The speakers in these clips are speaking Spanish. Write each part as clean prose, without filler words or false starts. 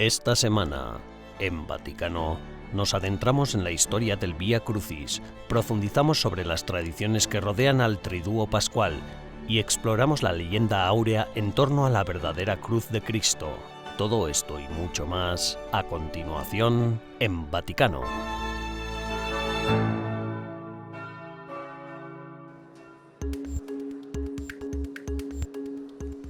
Esta semana, en Vaticano, nos adentramos en la historia del Vía Crucis, profundizamos sobre las tradiciones que rodean al Triduo Pascual y exploramos la leyenda áurea en torno a la verdadera cruz de Cristo. Todo esto y mucho más, a continuación, en Vaticano.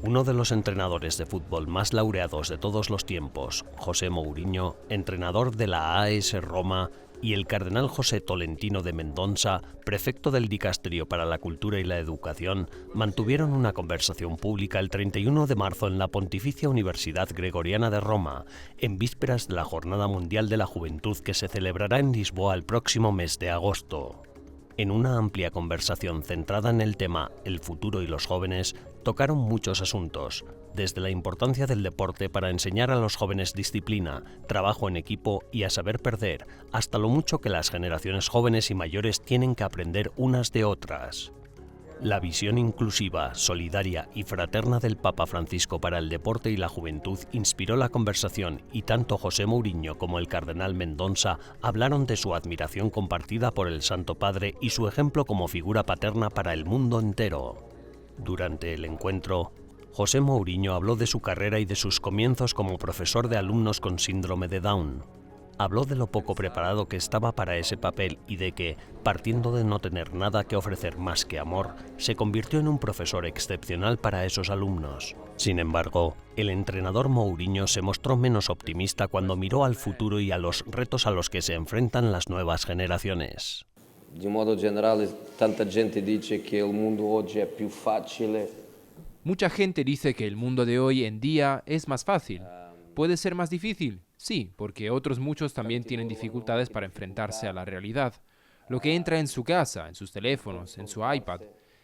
Uno de los entrenadores de fútbol más laureados de todos los tiempos, José Mourinho, entrenador de la AS Roma, y el cardenal José Tolentino de Mendoza, prefecto del Dicasterio para la Cultura y la Educación, mantuvieron una conversación pública el 31 de marzo en la Pontificia Universidad Gregoriana de Roma, en vísperas de la Jornada Mundial de la Juventud que se celebrará en Lisboa el próximo mes de agosto. En una amplia conversación centrada en el tema El futuro y los jóvenes, tocaron muchos asuntos, desde la importancia del deporte para enseñar a los jóvenes disciplina, trabajo en equipo y a saber perder, hasta lo mucho que las generaciones jóvenes y mayores tienen que aprender unas de otras. La visión inclusiva, solidaria y fraterna del Papa Francisco para el deporte y la juventud inspiró la conversación y tanto José Mourinho como el cardenal Mendoza hablaron de su admiración compartida por el Santo Padre y su ejemplo como figura paterna para el mundo entero. Durante el encuentro, José Mourinho habló de su carrera y de sus comienzos como profesor de alumnos con síndrome de Down. Habló de lo poco preparado que estaba para ese papel y de que, partiendo de no tener nada que ofrecer más que amor, se convirtió en un profesor excepcional para esos alumnos. Sin embargo, el entrenador Mourinho se mostró menos optimista cuando miró al futuro y a los retos a los que se enfrentan las nuevas generaciones. De modo general, tanta gente dice que el mundo hoy es più facile. Mucha gente dice que el mundo de hoy en día es más fácil. ¿Puede ser más difícil? Sí, porque otros muchos también tienen dificultades para enfrentarse a la realidad. Lo que entra en su casa, en sus teléfonos, en su iPad,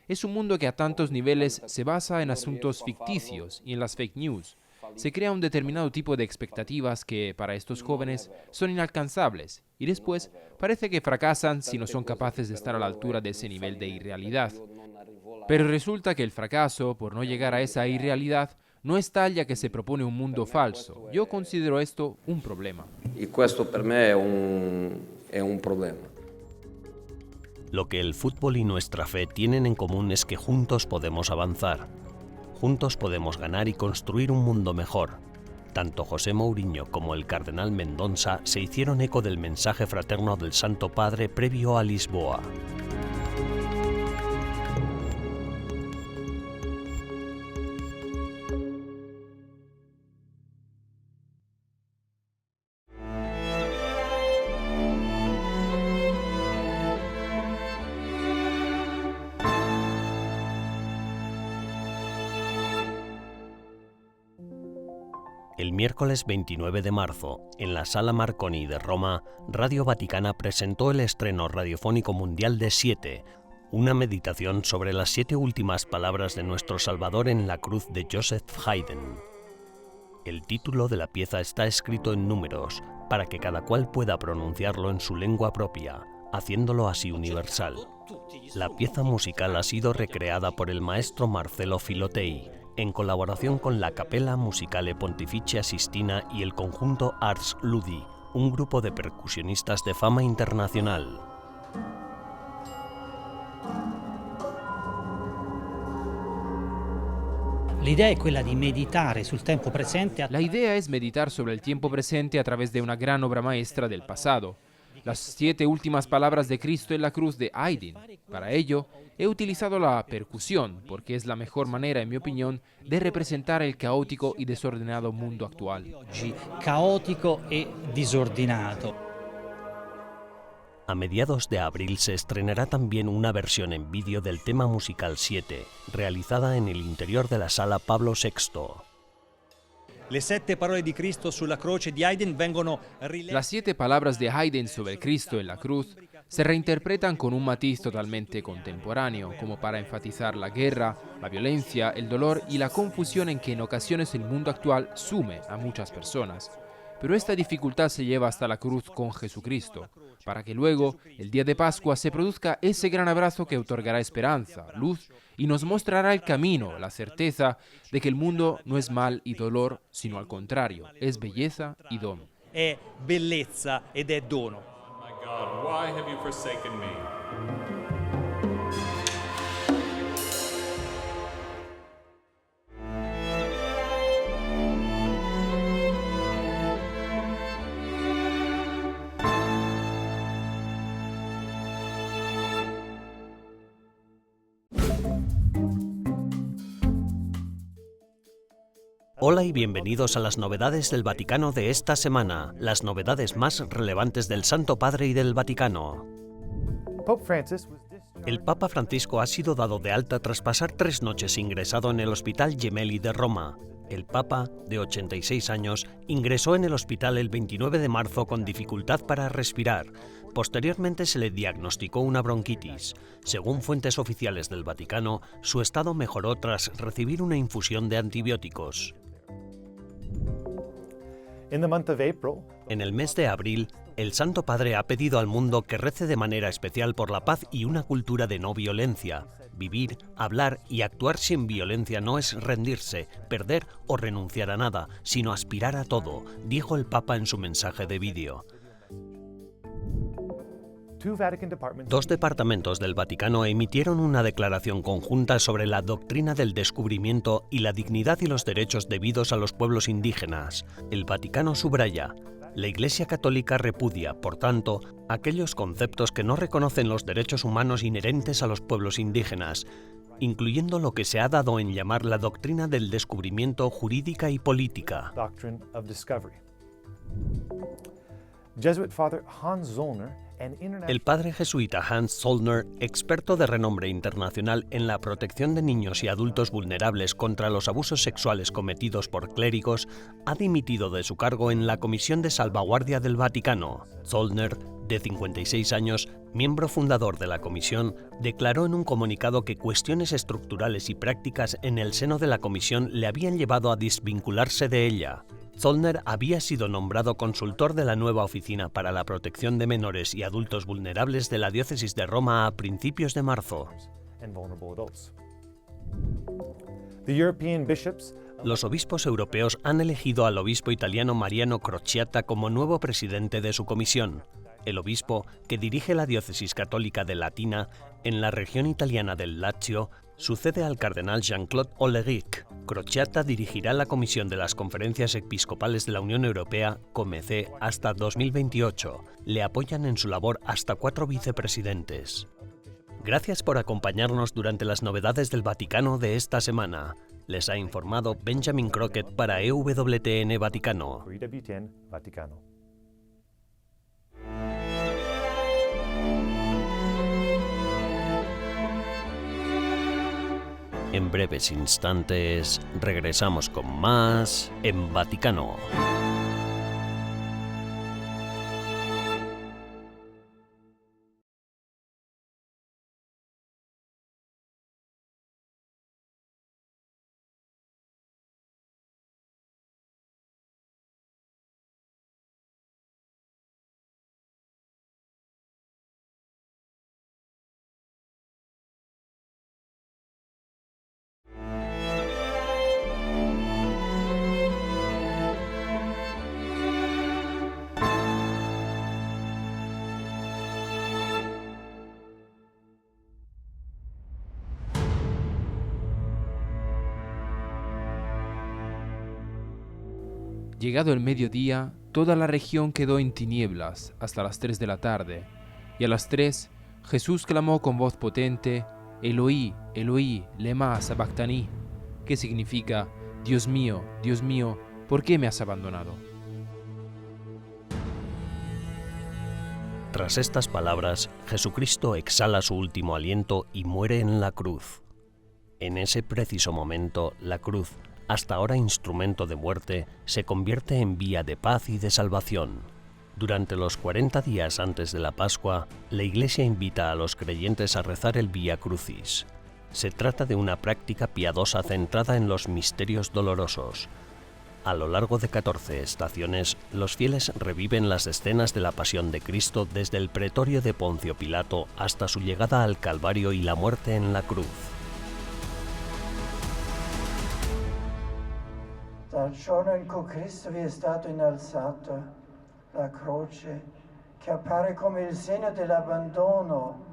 es un mundo que a tantos niveles se basa en asuntos ficticios y en las fake news. Se crea un determinado tipo de expectativas que, para estos jóvenes, son inalcanzables y después parece que fracasan si no son capaces de estar a la altura de ese nivel de irrealidad. Pero resulta que el fracaso, por no llegar a esa irrealidad, no es tal ya que se propone un mundo falso. Yo considero esto un problema. Y esto para mí es un problema. Lo que el fútbol y nuestra fe tienen en común es que juntos podemos avanzar. Juntos podemos ganar y construir un mundo mejor. Tanto José Mourinho como el cardenal Mendoza se hicieron eco del mensaje fraterno del Santo Padre previo a Lisboa. El miércoles 29 de marzo, en la Sala Marconi de Roma, Radio Vaticana presentó el estreno radiofónico mundial de 7, una meditación sobre las 7 últimas palabras de nuestro Salvador en la cruz de Joseph Haydn. El título de la pieza está escrito en números, para que cada cual pueda pronunciarlo en su lengua propia, haciéndolo así universal. La pieza musical ha sido recreada por el maestro Marcello Filotei, en colaboración con la Capella Musicale Pontificia Sistina y el conjunto Ars Ludi, un grupo de percusionistas de fama internacional. La idea es meditar sobre el tiempo presente a través de una gran obra maestra del pasado. Las 7 últimas palabras de Cristo en la cruz de Haydn. Para ello, he utilizado la percusión, porque es la mejor manera, en mi opinión, de representar el caótico y desordenado mundo actual. Caótico y desordenado. A mediados de abril se estrenará también una versión en vídeo del tema musical 7, realizada en el interior de la Sala Pablo VI. Las 7 palabras de Cristo sobre la cruz de Haydn Las 7 palabras de Haydn sobre Cristo en la cruz se reinterpretan con un matiz totalmente contemporáneo, como para enfatizar la guerra, la violencia, el dolor y la confusión en que en ocasiones el mundo actual sume a muchas personas. Pero esta dificultad se lleva hasta la cruz con Jesucristo, para que luego, el día de Pascua, se produzca ese gran abrazo que otorgará esperanza, luz y nos mostrará el camino, la certeza de que el mundo no es mal y dolor, sino al contrario, es belleza y don. È bellezza ed è dono. My God, why have you forsaken me? Hola y bienvenidos a las novedades del Vaticano de esta semana, las novedades más relevantes del Santo Padre y del Vaticano. El Papa Francisco ha sido dado de alta tras pasar 3 noches ingresado en el Hospital Gemelli de Roma. El Papa, de 86 años, ingresó en el hospital el 29 de marzo con dificultad para respirar. Posteriormente se le diagnosticó una bronquitis. Según fuentes oficiales del Vaticano, su estado mejoró tras recibir una infusión de antibióticos. En el mes de abril, el Santo Padre ha pedido al mundo que rece de manera especial por la paz y una cultura de no violencia. Vivir, hablar y actuar sin violencia no es rendirse, perder o renunciar a nada, sino aspirar a todo, dijo el Papa en su mensaje de vídeo. 2 departamentos del Vaticano emitieron una declaración conjunta sobre la doctrina del descubrimiento y la dignidad y los derechos debidos a los pueblos indígenas. El Vaticano subraya: la Iglesia Católica repudia, por tanto, aquellos conceptos que no reconocen los derechos humanos inherentes a los pueblos indígenas, incluyendo lo que se ha dado en llamar la doctrina del descubrimiento jurídica y política. El padre jesuita Hans Zollner, experto de renombre internacional en la protección de niños y adultos vulnerables contra los abusos sexuales cometidos por clérigos, ha dimitido de su cargo en la Comisión de Salvaguardia del Vaticano. Zollner, de 56 años, miembro fundador de la comisión, declaró en un comunicado que cuestiones estructurales y prácticas en el seno de la comisión le habían llevado a desvincularse de ella. Zollner había sido nombrado consultor de la nueva Oficina para la Protección de Menores y Adultos Vulnerables de la Diócesis de Roma a principios de marzo. Los obispos europeos han elegido al obispo italiano Mariano Crociata como nuevo presidente de su comisión. El obispo, que dirige la diócesis católica de Latina, en la región italiana del Lazio, sucede al cardenal Jean-Claude Ollerich. Crociata dirigirá la Comisión de las Conferencias Episcopales de la Unión Europea, COMECE, hasta 2028. Le apoyan en su labor hasta 4 vicepresidentes. Gracias por acompañarnos durante las novedades del Vaticano de esta semana. Les ha informado Benjamin Crockett para EWTN Vaticano. En breves instantes regresamos con más en Vaticano. Llegado el mediodía, toda la región quedó en tinieblas hasta las 3 de la tarde, y a las 3 Jesús clamó con voz potente: Eloí, Eloí, lema sabactani, que significa: Dios mío, ¿por qué me has abandonado? Tras estas palabras, Jesucristo exhala su último aliento y muere en la cruz. En ese preciso momento, la cruz, hasta ahora instrumento de muerte, se convierte en vía de paz y de salvación. Durante los 40 días antes de la Pascua, la Iglesia invita a los creyentes a rezar el Vía Crucis. Se trata de una práctica piadosa centrada en los misterios dolorosos. A lo largo de 14 estaciones, los fieles reviven las escenas de la pasión de Cristo desde el pretorio de Poncio Pilato hasta su llegada al Calvario y la muerte en la cruz. Dal giorno in cui Cristo vi è stato innalzato, la croce, che appare come il segno dell'abbandono,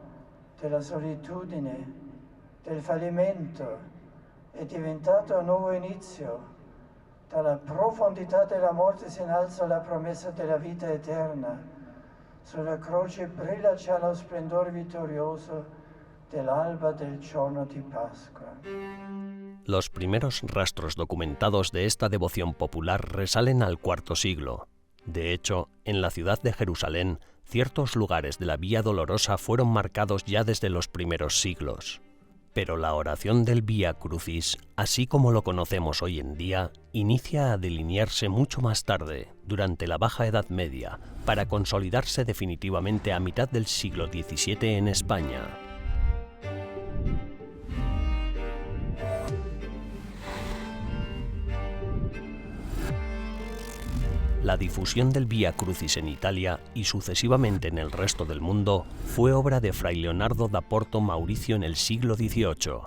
della solitudine, del fallimento, è diventato un nuovo inizio. Dalla profondità della morte si innalza la promessa della vita eterna. Sulla croce brilla già lo splendore vittorioso dell'alba del giorno di Pasqua. Los primeros rastros documentados de esta devoción popular resalen al IV siglo. De hecho, en la ciudad de Jerusalén, ciertos lugares de la Vía Dolorosa fueron marcados ya desde los primeros siglos. Pero la oración del Vía Crucis, así como lo conocemos hoy en día, inicia a delinearse mucho más tarde, durante la Baja Edad Media, para consolidarse definitivamente a mitad del siglo XVII en España. La difusión del Vía Crucis en Italia y sucesivamente en el resto del mundo fue obra de Fray Leonardo da Porto Mauricio en el siglo XVIII.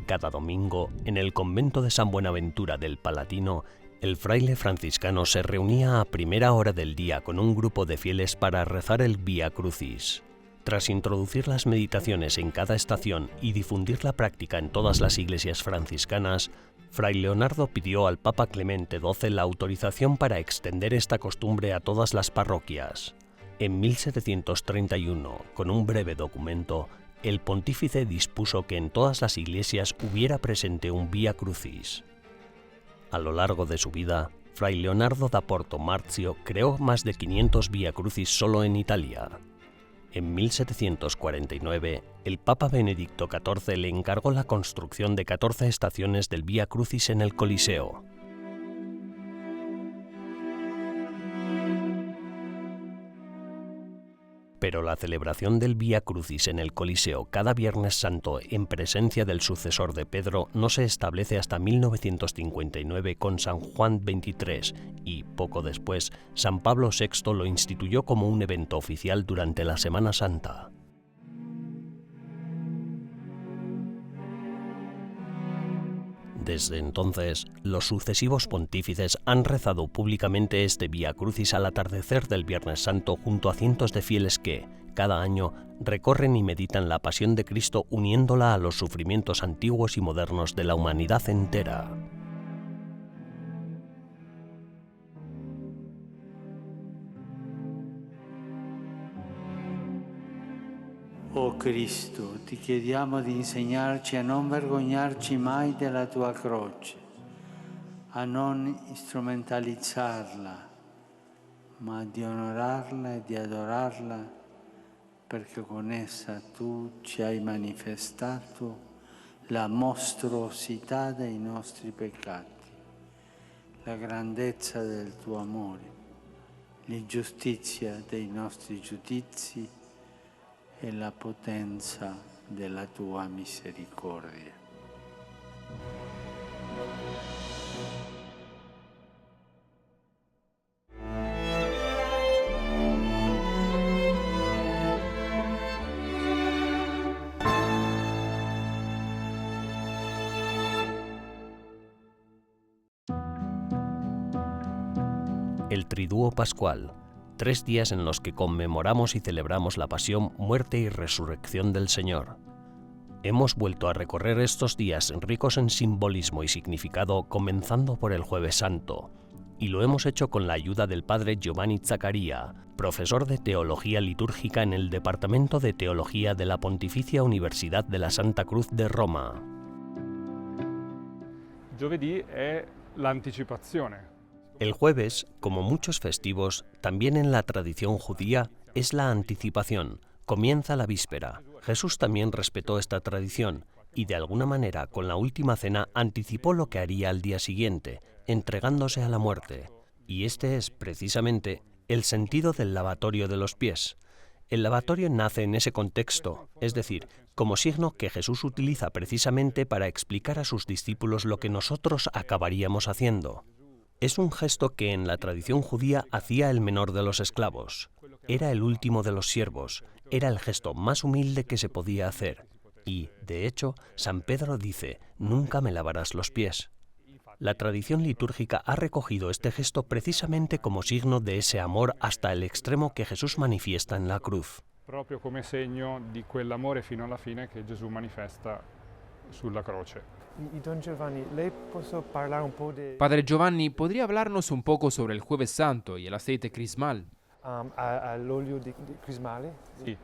Cada domingo, en el convento de San Buenaventura del Palatino, el fraile franciscano se reunía a primera hora del día con un grupo de fieles para rezar el Vía Crucis. Tras introducir las meditaciones en cada estación y difundir la práctica en todas las iglesias franciscanas, Fray Leonardo pidió al Papa Clemente XII la autorización para extender esta costumbre a todas las parroquias. En 1731, con un breve documento, el pontífice dispuso que en todas las iglesias hubiera presente un Vía Crucis. A lo largo de su vida, Fray Leonardo da Porto Marzio creó más de 500 Vía Crucis solo en Italia. En 1749, el Papa Benedicto XIV le encargó la construcción de 14 estaciones del Vía Crucis en el Coliseo. Pero la celebración del Vía Crucis en el Coliseo cada Viernes Santo en presencia del sucesor de Pedro no se establece hasta 1959 con San Juan XXIII y, poco después, San Pablo VI lo instituyó como un evento oficial durante la Semana Santa. Desde entonces, los sucesivos pontífices han rezado públicamente este Vía Crucis al atardecer del Viernes Santo junto a cientos de fieles que, cada año, recorren y meditan la pasión de Cristo uniéndola a los sufrimientos antiguos y modernos de la humanidad entera. Oh Cristo, ti chiediamo di insegnarci a non vergognarci mai della tua croce, a non strumentalizzarla, ma di onorarla e di adorarla, perché con essa tu ci hai manifestato la mostruosità dei nostri peccati, la grandezza del tuo amore, l'ingiustizia dei nostri giudizi e la potenza della tua misericordia. El Triduo Pascual, 3 días en los que conmemoramos y celebramos la pasión, muerte y resurrección del Señor. Hemos vuelto a recorrer estos días ricos en simbolismo y significado, comenzando por el Jueves Santo, y lo hemos hecho con la ayuda del padre Giovanni Zaccaria, profesor de Teología Litúrgica en el Departamento de Teología de la Pontificia Universidad de la Santa Cruz de Roma. Giovedì è l'anticipazione. El jueves, como muchos festivos, también en la tradición judía, es la anticipación, comienza la víspera. Jesús también respetó esta tradición y de alguna manera con la última cena anticipó lo que haría al día siguiente, entregándose a la muerte. Y este es, precisamente, el sentido del lavatorio de los pies. El lavatorio nace en ese contexto, es decir, como signo que Jesús utiliza precisamente para explicar a sus discípulos lo que nosotros acabaríamos haciendo. Es un gesto que en la tradición judía hacía el menor de los esclavos. Era el último de los siervos. Era el gesto más humilde que se podía hacer. Y, de hecho, San Pedro dice, «Nunca me lavarás los pies». La tradición litúrgica ha recogido este gesto precisamente como signo de ese amor hasta el extremo que Jesús manifiesta en la cruz. Proprio come segno di quell'amore fino alla fine che Gesù manifesta sulla croce. Don Giovanni, lei può parlare un po' di Padre Giovanni, ¿podría hablarnos un poco sobre el Jueves Santo y el aceite crismal? all'olio di crismale? Sì.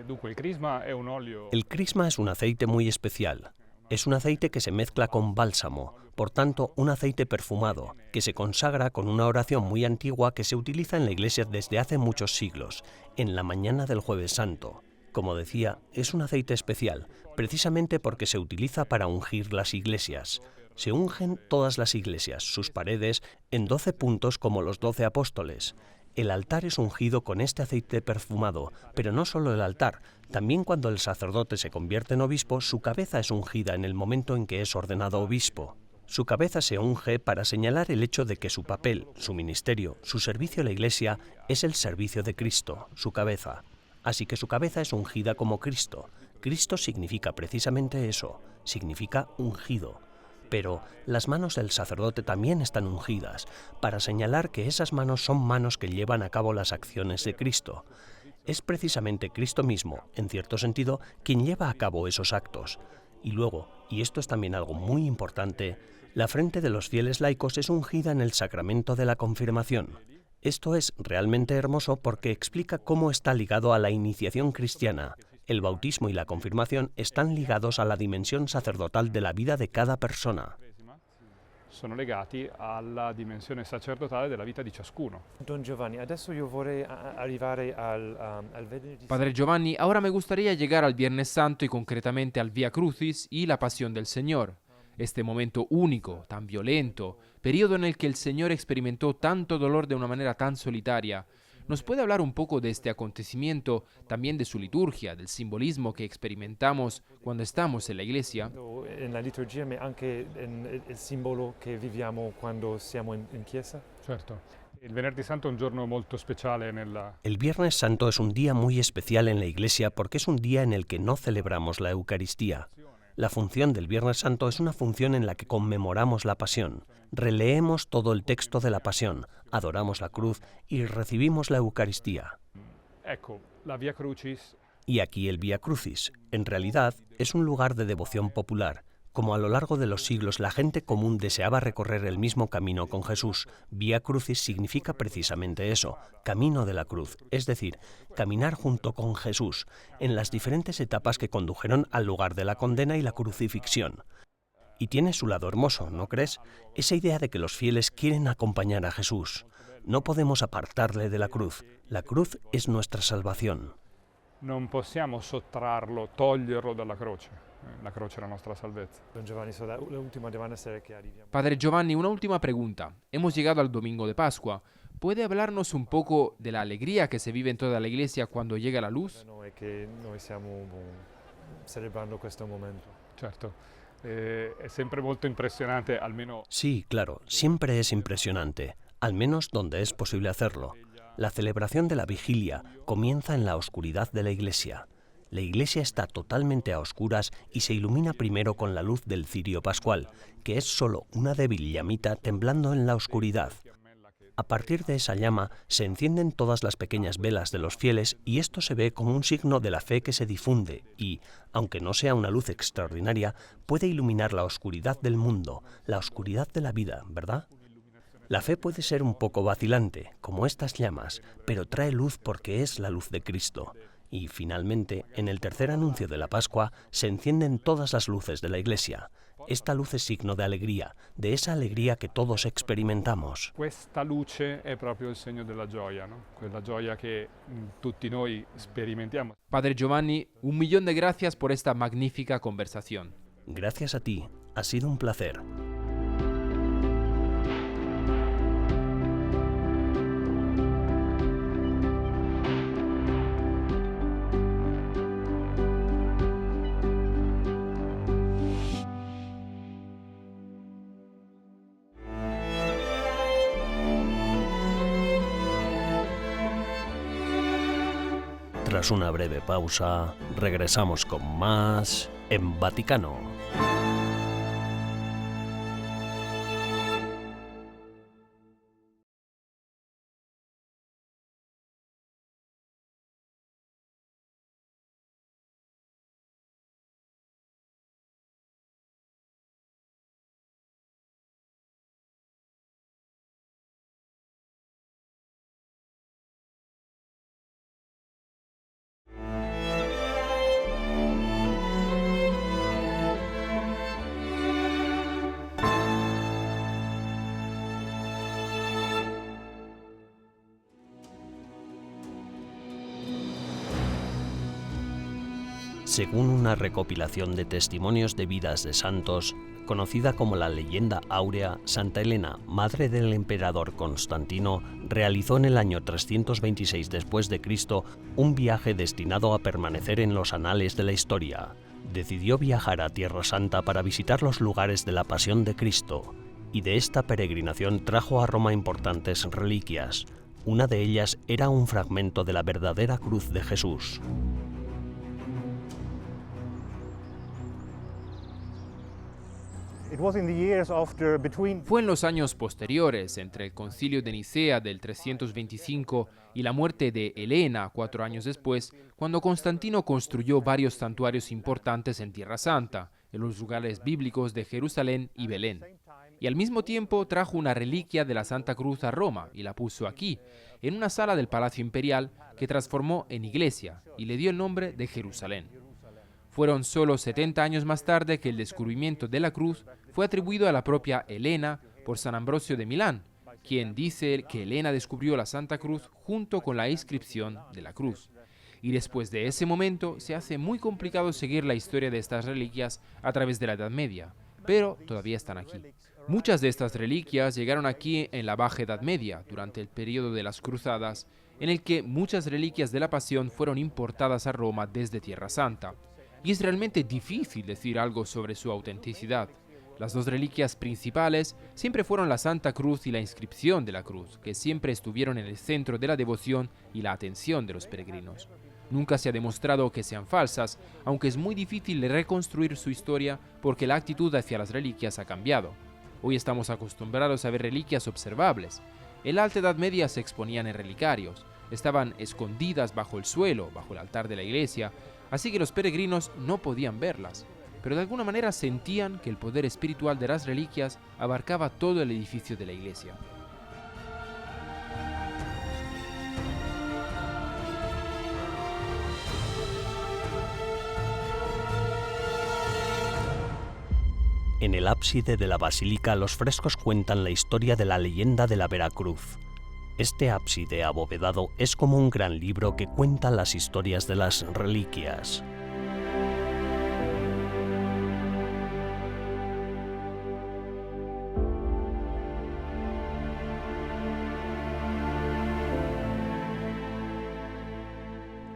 Dunque, il crisma è un olio. El crisma es un aceite muy especial. Es un aceite que se mezcla con bálsamo, por tanto, un aceite perfumado, que se consagra con una oración muy antigua que se utiliza en la Iglesia desde hace muchos siglos, en la mañana del Jueves Santo. Como decía, es un aceite especial, precisamente porque se utiliza para ungir las iglesias. Se ungen todas las iglesias, sus paredes, en 12 puntos como los 12 apóstoles. El altar es ungido con este aceite perfumado, pero no solo el altar, también cuando el sacerdote se convierte en obispo, su cabeza es ungida en el momento en que es ordenado obispo. Su cabeza se unge para señalar el hecho de que su papel, su ministerio, su servicio a la Iglesia es el servicio de Cristo, su cabeza. Así que su cabeza es ungida como Cristo. Cristo significa precisamente eso, significa ungido. Pero las manos del sacerdote también están ungidas, para señalar que esas manos son manos que llevan a cabo las acciones de Cristo. Es precisamente Cristo mismo, en cierto sentido, quien lleva a cabo esos actos. Y luego, y esto es también algo muy importante, la frente de los fieles laicos es ungida en el sacramento de la confirmación. Esto es realmente hermoso porque explica cómo está ligado a la iniciación cristiana. El bautismo y la confirmación están ligados a la dimensión sacerdotal de la vida de cada persona. Sono legati alla dimensione sacerdotale della vita di ciascuno. Don Giovanni, adesso io vorrei arrivare al venerdì. Padre Giovanni, ahora me gustaría llegar al Viernes Santo y concretamente al Vía Crucis y la Pasión del Señor. Este momento único, tan violento, periodo en el que el Señor experimentó tanto dolor de una manera tan solitaria. ¿Nos puede hablar un poco de este acontecimiento, también de su liturgia, del simbolismo que experimentamos cuando estamos en la iglesia? En la liturgia, ma anche il simbolo che viviamo quando siamo in chiesa? Certo. Il Venerdì Santo è un giorno molto speciale nella... El Viernes Santo es un día muy especial en la Iglesia porque es un día en el que no celebramos la Eucaristía. La función del Viernes Santo es una función en la que conmemoramos la Pasión. Releemos todo el texto de la Pasión, adoramos la cruz y recibimos la Eucaristía. Ecco, la Via Crucis. Y aquí el Vía Crucis, en realidad, es un lugar de devoción popular. Como a lo largo de los siglos la gente común deseaba recorrer el mismo camino con Jesús, Vía Crucis significa precisamente eso, camino de la cruz, es decir, caminar junto con Jesús, en las diferentes etapas que condujeron al lugar de la condena y la crucifixión. Y tiene su lado hermoso, ¿no crees? Esa idea de que los fieles quieren acompañar a Jesús. No podemos apartarle de la cruz es nuestra salvación. Non possiamo sottrarlo, toglierlo dalla croce. La croce è la nostra salvezza. Don Giovanni, l'ultima deve essere che arriviamo. Padre Giovanni, una última pregunta. Hemos llegado al domingo de Pascua. ¿Puede hablarnos un poco de la alegría que se vive en toda la iglesia cuando llega la luz? È che noi stiamo celebrando questo momento. Certo. È sempre molto impressionante, almeno... Sí, claro, siempre es impresionante, al menos donde es posible hacerlo. La celebración de la vigilia comienza en la oscuridad de la iglesia. La iglesia está totalmente a oscuras y se ilumina primero con la luz del cirio pascual, que es solo una débil llamita temblando en la oscuridad. A partir de esa llama se encienden todas las pequeñas velas de los fieles y esto se ve como un signo de la fe que se difunde y, aunque no sea una luz extraordinaria, puede iluminar la oscuridad del mundo, la oscuridad de la vida, ¿verdad? La fe puede ser un poco vacilante, como estas llamas, pero trae luz porque es la luz de Cristo. Y, finalmente, en el tercer anuncio de la Pascua, se encienden todas las luces de la Iglesia. Esta luz es signo de alegría, de esa alegría que todos experimentamos. Questa luce è proprio il segno della gioia, no? Quella gioia che tutti noi sperimentiamo. Padre Giovanni, 1.000.000 de gracias por esta magnífica conversación. Gracias a ti, ha sido un placer. Tras una breve pausa, regresamos con más en Vaticano. Según una recopilación de testimonios de vidas de santos, conocida como la leyenda áurea, Santa Elena, madre del emperador Constantino, realizó en el año 326 después de Cristo un viaje destinado a permanecer en los anales de la historia. Decidió viajar a Tierra Santa para visitar los lugares de la Pasión de Cristo, y de esta peregrinación trajo a Roma importantes reliquias. Una de ellas era un fragmento de la verdadera cruz de Jesús. Fue en los años posteriores, entre el Concilio de Nicea del 325 y la muerte de Helena 4 años después, cuando Constantino construyó varios santuarios importantes en Tierra Santa, en los lugares bíblicos de Jerusalén y Belén. Y al mismo tiempo trajo una reliquia de la Santa Cruz a Roma y la puso aquí, en una sala del Palacio Imperial que transformó en iglesia y le dio el nombre de Jerusalén. Fueron solo 70 años más tarde que el descubrimiento de la cruz fue atribuido a la propia Helena por San Ambrosio de Milán, quien dice que Helena descubrió la Santa Cruz junto con la inscripción de la cruz. Y después de ese momento se hace muy complicado seguir la historia de estas reliquias a través de la Edad Media, pero todavía están aquí. Muchas de estas reliquias llegaron aquí en la Baja Edad Media, durante el periodo de las Cruzadas, en el que muchas reliquias de la Pasión fueron importadas a Roma desde Tierra Santa. Y es realmente difícil decir algo sobre su autenticidad. Las dos reliquias principales siempre fueron la Santa Cruz y la inscripción de la cruz, que siempre estuvieron en el centro de la devoción y la atención de los peregrinos. Nunca se ha demostrado que sean falsas, aunque es muy difícil de reconstruir su historia porque la actitud hacia las reliquias ha cambiado. Hoy estamos acostumbrados a ver reliquias observables. En la Alta Edad Media se exponían en relicarios, estaban escondidas bajo el suelo, bajo el altar de la iglesia, así que los peregrinos no podían verlas, pero de alguna manera sentían que el poder espiritual de las reliquias abarcaba todo el edificio de la iglesia. En el ábside de la basílica los frescos cuentan la historia de la leyenda de la Veracruz. Este ábside abovedado es como un gran libro que cuenta las historias de las reliquias.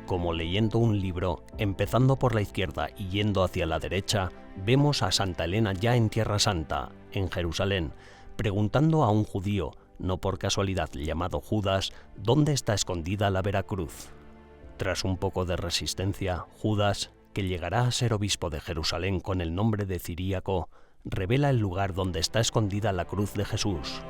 Como leyendo un libro, empezando por la izquierda y yendo hacia la derecha, vemos a Santa Elena ya en Tierra Santa, en Jerusalén, preguntando a un judío, no por casualidad llamado Judas, dónde está escondida la Veracruz. Tras un poco de resistencia, Judas, que llegará a ser obispo de Jerusalén con el nombre de Ciríaco, revela el lugar donde está escondida la cruz de Jesús.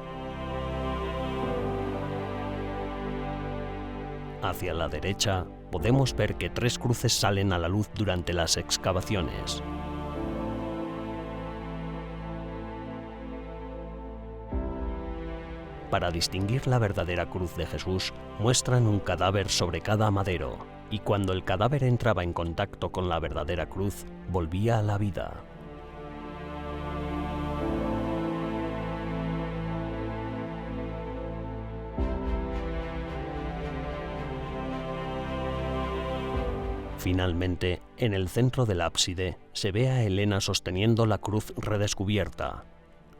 Hacia la derecha, podemos ver que 3 cruces salen a la luz durante las excavaciones. Para distinguir la verdadera cruz de Jesús, muestran un cadáver sobre cada madero, y cuando el cadáver entraba en contacto con la verdadera cruz, volvía a la vida. Finalmente, en el centro del ábside, se ve a Helena sosteniendo la cruz redescubierta.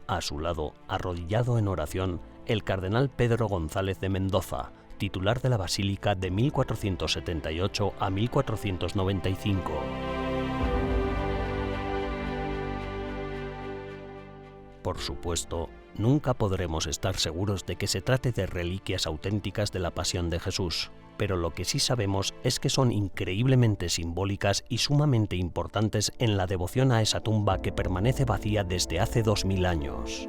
A su lado, arrodillado en oración, el cardenal Pedro González de Mendoza, titular de la Basílica de 1478 a 1495. Por supuesto, nunca podremos estar seguros de que se trate de reliquias auténticas de la pasión de Jesús, pero lo que sí sabemos es que son increíblemente simbólicas y sumamente importantes en la devoción a esa tumba que permanece vacía desde hace 2000 años.